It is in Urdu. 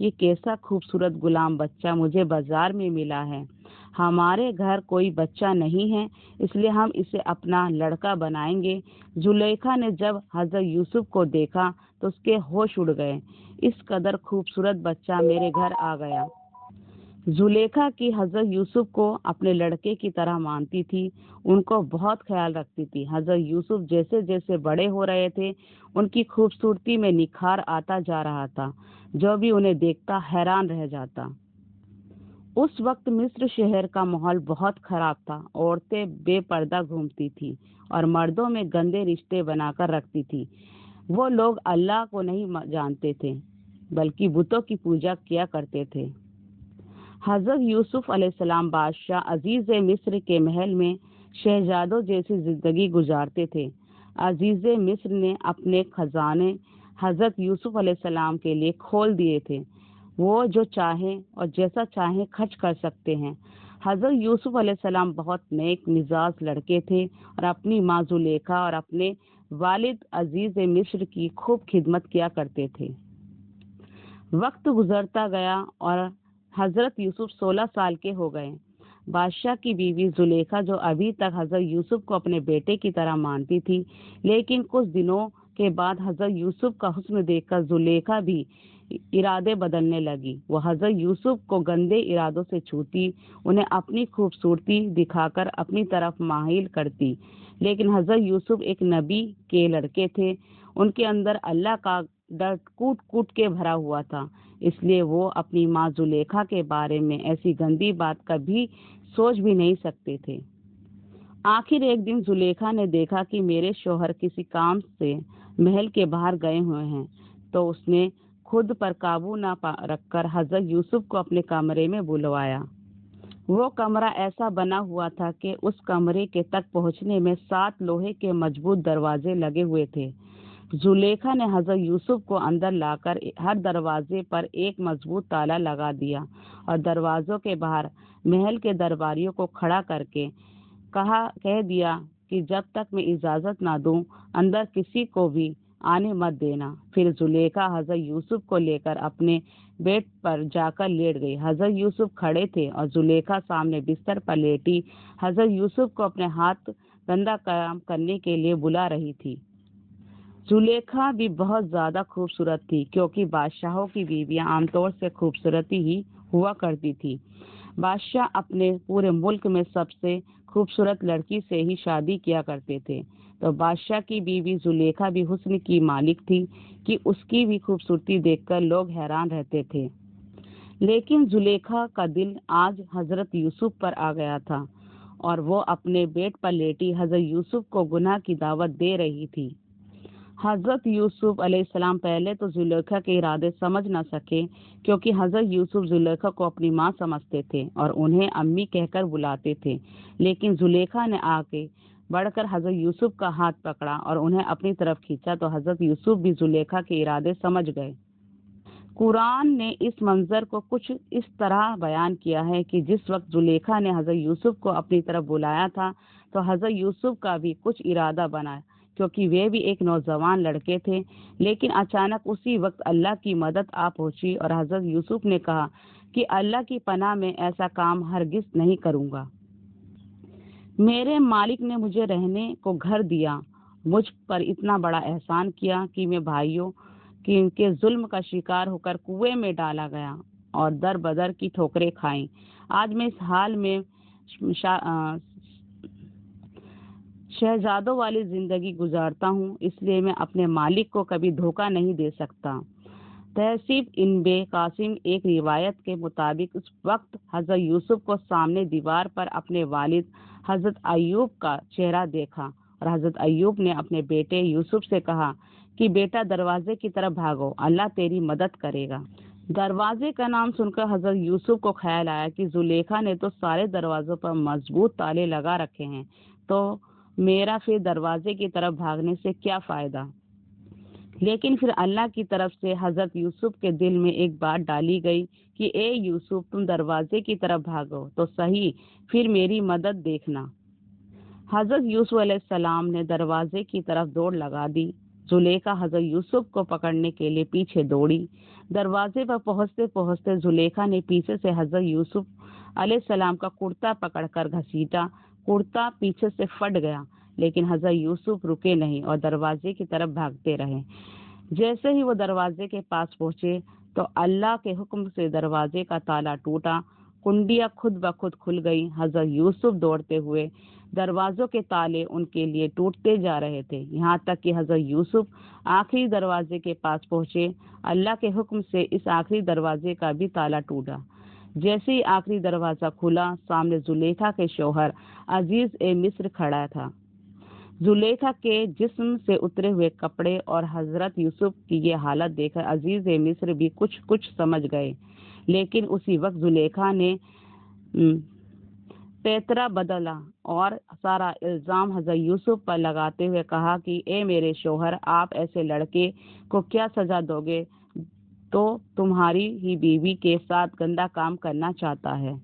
یہ کیسا خوبصورت غلام بچہ مجھے بازار میں ملا ہے۔ ہمارے گھر کوئی بچہ نہیں ہے، اس لیے ہم اسے اپنا لڑکا بنائیں گے۔ زلیخا نے جب حضرت یوسف کو دیکھا تو اس کے ہوش اڑ گئے۔ اس قدر خوبصورت بچہ میرے گھر آ گیا۔ زلیخا کی حضرت یوسف کو اپنے لڑکے کی طرح مانتی تھی، ان کو بہت خیال رکھتی تھی۔ حضرت یوسف جیسے جیسے بڑے ہو رہے تھے ان کی خوبصورتی میں نکھار آتا جا رہا تھا، جو بھی انہیں دیکھتا حیران رہ جاتا۔ اس وقت مصر شہر کا ماحول بہت خراب تھا۔ عورتیں بے پردہ گھومتی تھیں اور مردوں میں گندے رشتے بنا کر رکھتی تھی۔ وہ لوگ اللہ کو نہیں جانتے تھے بلکہ بتوں کی پوجا کیا کرتے تھے۔ حضرت یوسف علیہ السلام بادشاہ عزیز مصر کے محل میں شہزادوں جیسی زندگی گزارتے تھے۔ عزیز مصر نے اپنے خزانے حضرت یوسف علیہ السلام کے لیے کھول دیے تھے۔ وہ جو چاہیں اور جیسا چاہیں خرچ کر سکتے ہیں۔ حضرت یوسف علیہ السلام بہت نیک مزاج لڑکے تھے اور اپنی ماں زلیخا اور اپنے والد عزیز مصر کی خوب خدمت کیا کرتے تھے۔ وقت گزرتا گیا اور حضرت یوسف 16 سال کے ہو گئے۔ بادشاہ کی بیوی زلیخا جو ابھی تک حضرت یوسف کو اپنے بیٹے کی طرح مانتی تھی، لیکن کچھ دنوں کے بعد حضرت یوسف کا حسن دیکھ کر زلیخا بھی ارادے بدلنے لگی۔ وہ حضرت یوسف کو گندے ارادوں سے چھوتی، انہیں اپنی خوبصورتی دکھا کر اپنی طرف مائل کرتی۔ لیکن حضرت یوسف ایک نبی کے لڑکے تھے، ان کے اندر اللہ کا ڈر کوٹ کوٹ کے بھرا ہوا تھا، اس لیے وہ اپنی ماں زلیخا کے بارے میں ایسی گندی بات کبھی سوچ بھی نہیں سکتے تھے۔ آخر ایک دن زلیخا نے دیکھا کہ میرے شوہر کسی کام سے محل کے باہر گئے ہوئے ہیں، تو اس نے خود پر قابو نہ رکھ کر حضرت یوسف کو اپنے کمرے میں بلوایا۔ وہ کمرہ ایسا بنا ہوا تھا کہ اس کمرے کے تک پہنچنے میں 7 لوہے کے مضبوط دروازے لگے ہوئے تھے۔ زلیخا نے حضرت یوسف کو اندر لا کر ہر دروازے پر ایک مضبوط تالا لگا دیا اور دروازوں کے باہر محل کے درباریوں کو کھڑا کر کے کہہ دیا کہ جب تک میں اجازت نہ دوں اندر کسی کو بھی آنے مت دینا۔ پھر زلیخا حضرت یوسف کو لے کر اپنے بیڈ پر جا کر لیٹ گئی۔ حضرت یوسف کھڑے تھے اور زلیخا سامنے بستر پر لیٹی حضرت یوسف کو اپنے ہاتھ گندا کام کرنے کے لیے بلا رہی تھی۔ زلیخا بھی بہت زیادہ خوبصورت تھی، کیونکہ بادشاہوں کی بیویاں عام طور سے خوبصورتی ہی ہوا کرتی تھی۔ بادشاہ اپنے پورے ملک میں سب سے خوبصورت لڑکی سے ہی شادی کیا کرتے تھے، تو بادشاہ کی بیوی زلیخا بھی حسن کی مالک تھی کہ اس کی بھی خوبصورتی دیکھ کر لوگ حیران رہتے تھے۔ لیکن زلیخا کا دل آج حضرت یوسف پر آ گیا تھا اور وہ اپنے بیڈ پر لیٹی حضرت یوسف کو گناہ کی دعوت دے رہی تھی۔ حضرت یوسف علیہ السلام پہلے تو زلیخا کے ارادے سمجھ نہ سکے، کیونکہ حضرت یوسف زلیخا کو اپنی ماں سمجھتے تھے اور انہیں امی کہہ کر بلاتے تھے۔ لیکن زلیخا نے آگے بڑھ کر حضرت یوسف کا ہاتھ پکڑا اور انہیں اپنی طرف کھینچا تو حضرت یوسف بھی زلیخا کے ارادے سمجھ گئے۔ قرآن نے اس منظر کو کچھ اس طرح بیان کیا ہے کہ جس وقت زلیخا نے حضرت یوسف کو اپنی طرف بلایا تھا تو حضرت یوسف کا بھی کچھ ارادہ بنا، کیونکہ وہ بھی ایک نوجوان لڑکے تھے۔ لیکن اچانک اسی وقت اللہ کی مدد آ پہنچی اور حضرت یوسف نے کہا کہ اللہ کی پناہ میں ایسا کام ہرگز نہیں کروں گا۔ میرے مالک نے مجھے رہنے کو گھر دیا، مجھ پر اتنا بڑا احسان کیا کہ میں بھائیوں کے ظلم کا شکار ہو کر کنویں میں ڈالا گیا اور در بدر کی ٹھوکریں کھائیں۔ آج میں اس حال میں شہزادوں والی زندگی گزارتا ہوں، اس لیے میں اپنے مالک کو کبھی دھوکہ نہیں دے سکتا۔ تحصیف ابن قاسم ایک روایت کے مطابق اس وقت حضرت یوسف کو سامنے دیوار پر اپنے والد حضرت ایوب کا چہرہ دیکھا اور حضرت ایوب نے اپنے بیٹے یوسف سے کہا کہ بیٹا دروازے کی طرف بھاگو، اللہ تیری مدد کرے گا۔ دروازے کا نام سن کر حضرت یوسف کو خیال آیا کہ زلیخا نے تو سارے دروازوں پر مضبوط تالے لگا رکھے ہیں، تو میرا پھر دروازے کی طرف بھاگنے سے کیا فائدہ۔ لیکن پھر اللہ کی طرف سے حضرت یوسف کے دل میں ایک بات ڈالی گئی کہ اے یوسف، تم دروازے کی طرف بھاگو تو صحیح، پھر میری مدد دیکھنا۔ حضرت یوسف علیہ السلام نے دروازے کی طرف دوڑ لگا دی۔ زلیخا حضرت یوسف کو پکڑنے کے لیے پیچھے دوڑی۔ دروازے پر پہنچتے پہنچتے زلیخا نے پیچھے سے حضرت یوسف علیہ السلام کا کرتا پکڑ کر گھسیٹا۔ کرتا پیچھے سے پھٹ گیا، لیکن حضرت یوسف رکے نہیں اور دروازے کی طرف بھاگتے رہے۔ جیسے ہی وہ دروازے کے پاس پہنچے تو اللہ کے حکم سے دروازے کا تالا ٹوٹا، کنڈیاں خود بخود کھل گئی۔ حضرت یوسف دوڑتے ہوئے دروازوں کے تالے ان کے لیے ٹوٹتے جا رہے تھے، یہاں تک کہ حضرت یوسف آخری دروازے کے پاس پہنچے۔ اللہ کے حکم سے اس آخری دروازے کا بھی تالا ٹوٹا۔ جیسے ہی آخری دروازہ کھلا، سامنے زلیخا کے شوہر عزیز مصر کھڑا تھا۔ زلیخا کے جسم سے اترے ہوئے کپڑے اور حضرت یوسف کی یہ حالت دیکھ کر عزیز مصر بھی کچھ سمجھ گئے، لیکن اسی وقت زلیخا نے پیترا بدلا اور سارا الزام حضرت یوسف پر لگاتے ہوئے کہا کہ اے میرے شوہر، آپ ایسے لڑکے کو کیا سزا دو گے تو تمہاری ہی بیوی کے ساتھ گندا کام کرنا چاہتا ہے۔